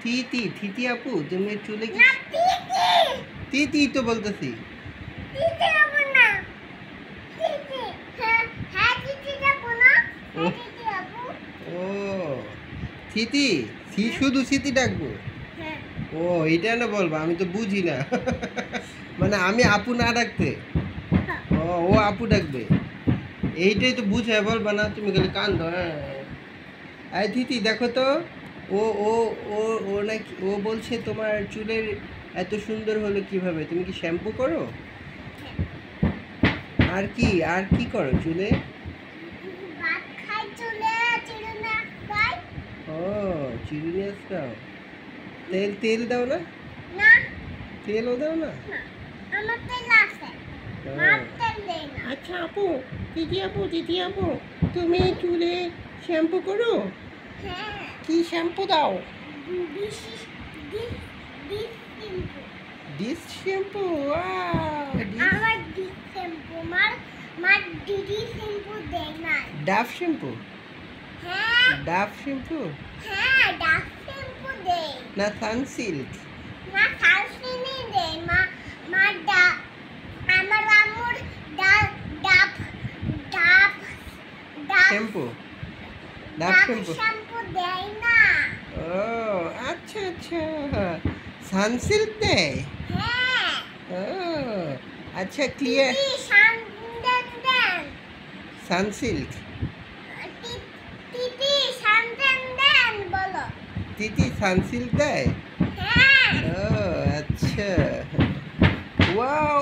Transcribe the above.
তিতি তিতি আপু তুমি চুলে কি তিতি তো বলতেছি ও তিতি শুধু তিতি ডাকবো ও এটা না বলবো আমি তো বুঝি না মানে আমি আপু না ডাকতে ও আপু ডাকবে এইটাই তো বুঝে বলবা না তুমি খালি কান্দো হ্যাঁ তিতি দেখো তো ও ও ও ও নাকি ও বলছে তোমার চুলের এত সুন্দর হলো কিভাবে তুমি কি শ্যাম্পু করো আর কি করো চুলে ও চিরুনি দাও তেল দাও না তেলও দাও না আচ্ছা আপু দিদি আপু তুমি চুলে শ্যাম্পু করো কি শ্যাম্পু দাও ডিশ শ্যাম্পু ডাভ শ্যাম্পু না সানসিল্ক শ্যাম্পু ডাভ শ্যাম্পু ও আচ্ছা সানসিল্ক দেয় ও আচ্ছা ক্লিয়ার সানসিল্ক তিতি সানসিল্ক দেয় ও আচ্ছা ওয়াও